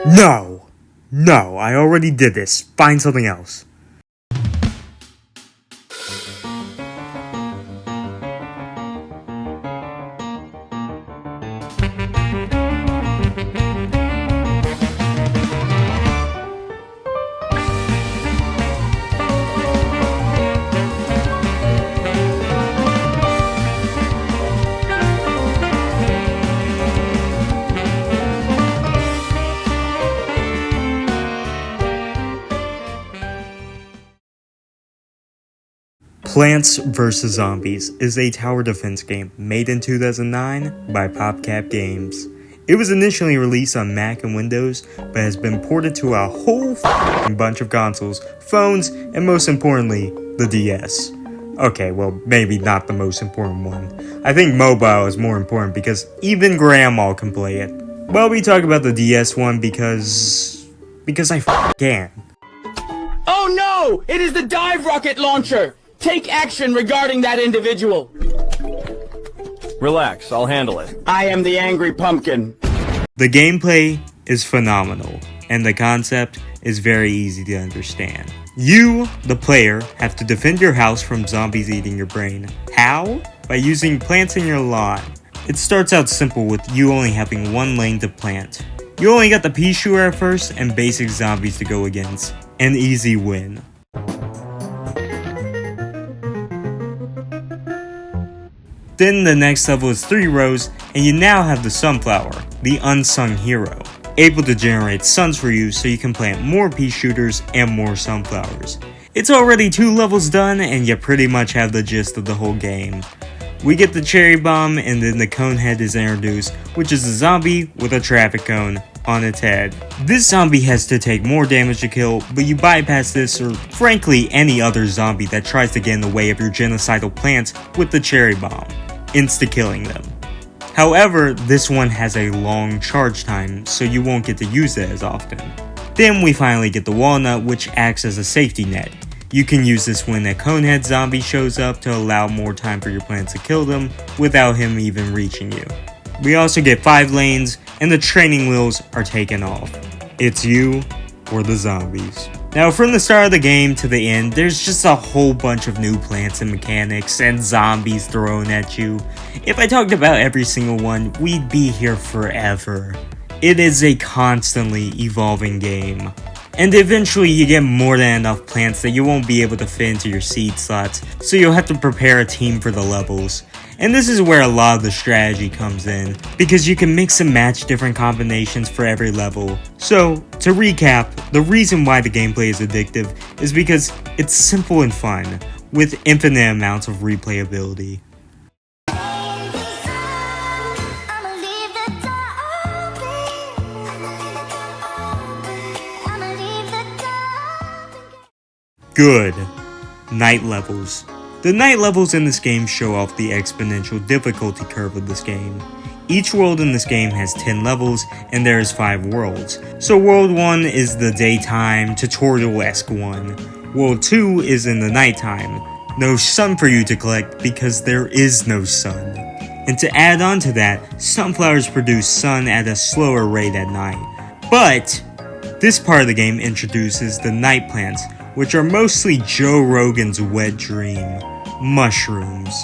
No! No, I already did this. Find something else. Plants vs. Zombies is a tower defense game made in 2009 by PopCap Games. It was initially released on Mac and Windows, but has been ported to a whole bunch of consoles, phones, and most importantly, the DS. Okay, well, maybe not the most important one. I think mobile is more important because even grandma can play it. Well, we talk about the DS one because I can. Oh no! It is the dive rocket launcher! Take action regarding that individual. Relax, I'll handle it. I am the angry pumpkin. The gameplay is phenomenal, and the concept is very easy to understand. You, the player, have to defend your house from zombies eating your brain. How? By using plants in your lawn. It starts out simple with you only having one lane to plant. You only got the pea shooter at first and basic zombies to go against. An easy win. Then the next level is 3 rows, and you now have the sunflower, the unsung hero, able to generate suns for you so you can plant more pea shooters and more sunflowers. It's already 2 levels done, and you pretty much have the gist of the whole game. We get the cherry bomb, and then the cone head is introduced, which is a zombie with a traffic cone on its head. This zombie has to take more damage to kill, but you bypass this or frankly any other zombie that tries to get in the way of your genocidal plants with the cherry bomb, insta-killing them. However, this one has a long charge time, so you won't get to use it as often. Then we finally get the walnut, which acts as a safety net. You can use this when a conehead zombie shows up to allow more time for your plants to kill them without him even reaching you. We also get 5 lanes, and the training wheels are taken off. It's you or the zombies. Now from the start of the game to the end, there's just a whole bunch of new plants and mechanics and zombies thrown at you. If I talked about every single one, we'd be here forever. It is a constantly evolving game. And eventually you get more than enough plants that you won't be able to fit into your seed slots, so you'll have to prepare a team for the levels. And this is where a lot of the strategy comes in, because you can mix and match different combinations for every level. So, to recap, the reason why the gameplay is addictive is because it's simple and fun, with infinite amounts of replayability. Good. Night levels. The night levels in this game show off the exponential difficulty curve of this game. Each world in this game has 10 levels, and there is 5 worlds. So World 1 is the daytime, tutorial-esque one. World 2 is in the nighttime. No sun for you to collect because there is no sun. And to add on to that, sunflowers produce sun at a slower rate at night. But this part of the game introduces the night plants, which are mostly Joe Rogan's wet dream, mushrooms.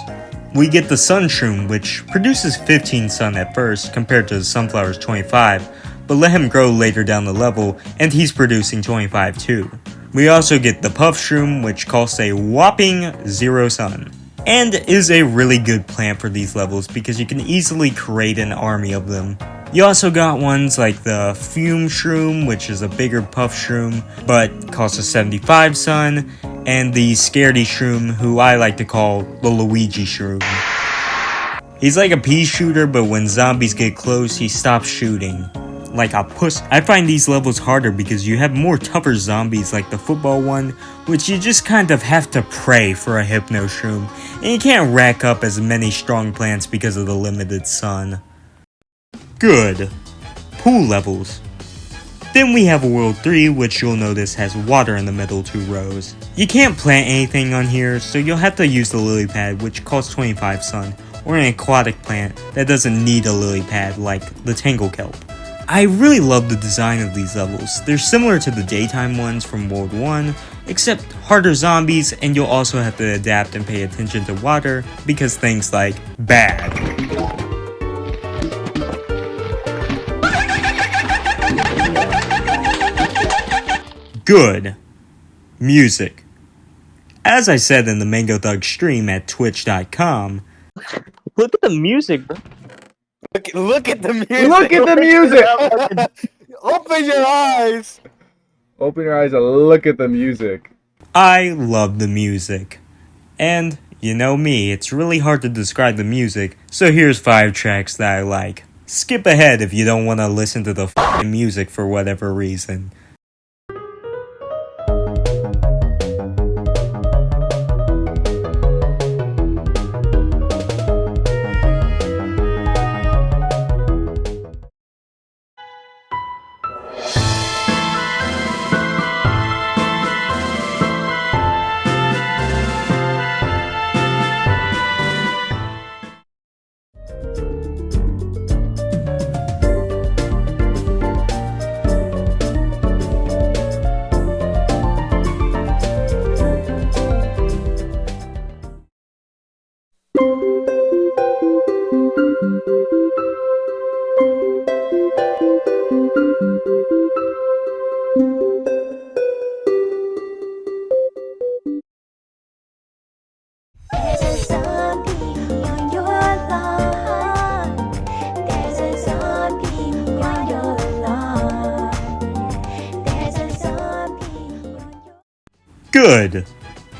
We get the sunshroom, which produces 15 sun at first compared to the sunflower's 25, but let him grow later down the level and he's producing 25 too. We also get the puff shroom, which costs a whopping 0 sun, and is a really good plant for these levels because you can easily create an army of them. You also got ones like the Fume Shroom, which is a bigger puff shroom, but costs a 75 sun, and the Scaredy Shroom, who I like to call the Luigi Shroom. He's like a pea shooter, but when zombies get close, he stops shooting. Like a puss. I find these levels harder because you have more tougher zombies like the football one, which you just kind of have to pray for a Hypno Shroom, and you can't rack up as many strong plants because of the limited sun. Good. Pool levels. Then we have World 3, which you'll notice has water in the middle 2 rows. You can't plant anything on here, so you'll have to use the lily pad, which costs 25 sun, or an aquatic plant that doesn't need a lily pad like the tangle kelp. I really love the design of these levels. They're similar to the daytime ones from World 1, except harder zombies, and you'll also have to adapt and pay attention to water because things like bad, good, music. As I said in the Mango Thug stream at twitch.com, Look at the music, bro. Look at the music. Look at the music. Open your eyes. Open your eyes and look at the music. I love the music. And, you know me, it's really hard to describe the music, so here's 5 tracks that I like. Skip ahead if you don't want to listen to the f***ing music for whatever reason. Good.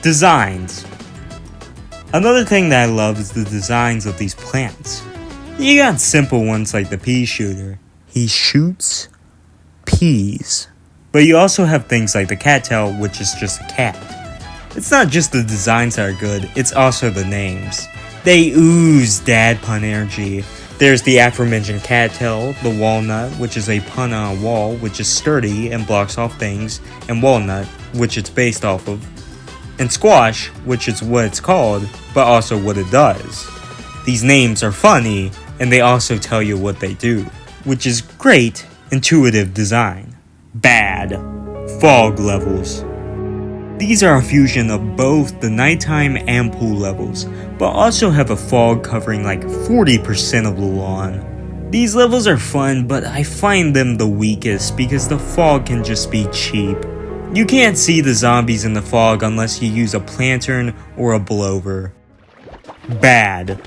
Designs. Another thing that I love is the designs of these plants. You got simple ones like the pea shooter. He shoots peas. But you also have things like the cattail, which is just a cat. It's not just the designs that are good, it's also the names. They ooze dad pun energy. There's the aforementioned cattail, the walnut, which is a pun on a wall, which is sturdy and blocks off things, and walnut, which it's based off of, and squash, which is what it's called, but also what it does. These names are funny, and they also tell you what they do, which is great, intuitive design. Bad. Fog levels. These are a fusion of both the nighttime and pool levels, but also have a fog covering like 40% of the lawn. These levels are fun, but I find them the weakest because the fog can just be cheap. You can't see the zombies in the fog unless you use a lantern or a blower. Bad.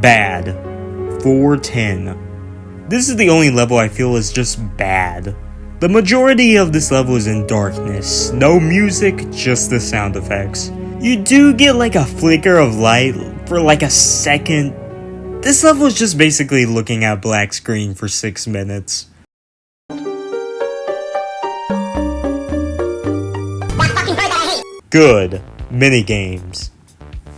Bad. 410. This is the only level I feel is just bad. The majority of this level is in darkness. No music, just the sound effects. You do get like a flicker of light for like a second. This level is just basically looking at a black screen for 6 minutes. Good. Minigames.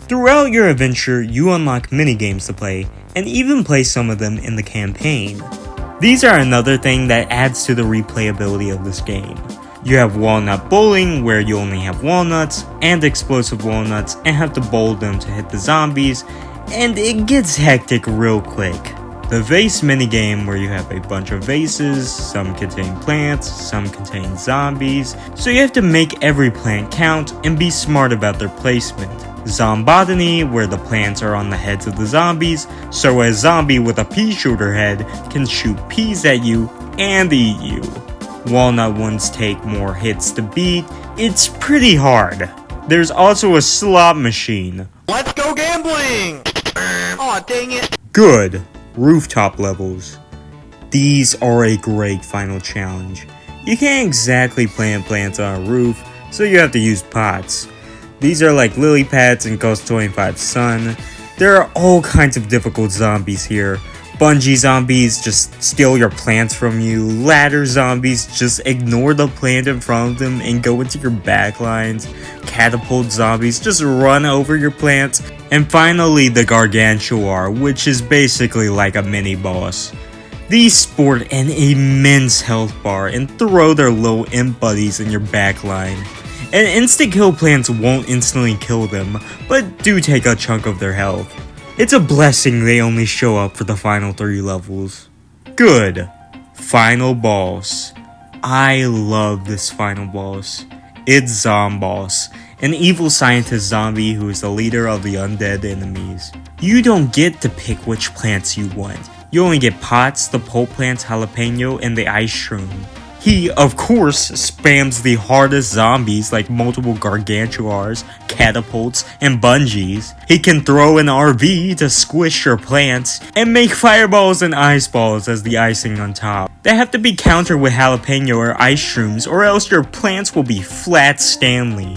Throughout your adventure, you unlock minigames to play, and even play some of them in the campaign. These are another thing that adds to the replayability of this game. You have walnut bowling, where you only have walnuts, and explosive walnuts, and have to bowl them to hit the zombies, and it gets hectic real quick. The vase minigame, where you have a bunch of vases, some contain plants, some contain zombies, so you have to make every plant count and be smart about their placement. Zombotany, where the plants are on the heads of the zombies, so a zombie with a pea shooter head can shoot peas at you and eat you. Walnut ones take more hits to beat. It's pretty hard. There's also a slot machine. Let's go gambling! Aw, dang it. Good. Rooftop levels. These are a great final challenge. You can't exactly plant plants on a roof, so you have to use pots. These are like lily pads and cost 25 sun. There are all kinds of difficult zombies here. Bungee zombies just steal your plants from you. Ladder zombies just ignore the plant in front of them and go into your backlines. Catapult zombies just run over your plants. And finally the Gargantuar, which is basically like a mini boss. These sport an immense health bar and throw their little imp buddies in your backline. And instant kill plants won't instantly kill them, but do take a chunk of their health. It's a blessing they only show up for the final 3 levels. Good. Final boss. I love this final boss. It's Zomboss, an evil scientist zombie who is the leader of the undead enemies. You don't get to pick which plants you want. You only get pots, the pole plants, jalapeno, and the ice shroom. He, of course, spams the hardest zombies like multiple gargantuars, catapults, and bungees. He can throw an RV to squish your plants, and make fireballs and ice balls as the icing on top. They have to be countered with jalapeno or ice shrooms, or else your plants will be flat Stanley.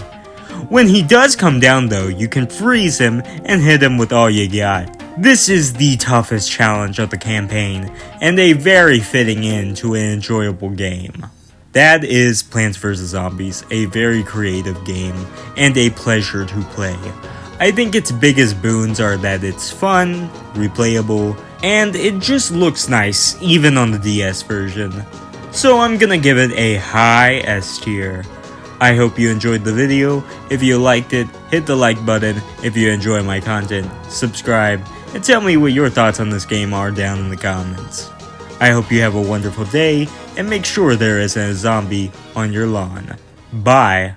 When he does come down though, you can freeze him and hit him with all you got. This is the toughest challenge of the campaign, and a very fitting end to an enjoyable game. That is Plants vs. Zombies, a very creative game, and a pleasure to play. I think its biggest boons are that it's fun, replayable, and it just looks nice, even on the DS version. So I'm gonna give it a high S tier. I hope you enjoyed the video. If you liked it, hit the like button. If you enjoy my content, subscribe, and tell me what your thoughts on this game are down in the comments. I hope you have a wonderful day, and make sure there isn't a zombie on your lawn. Bye.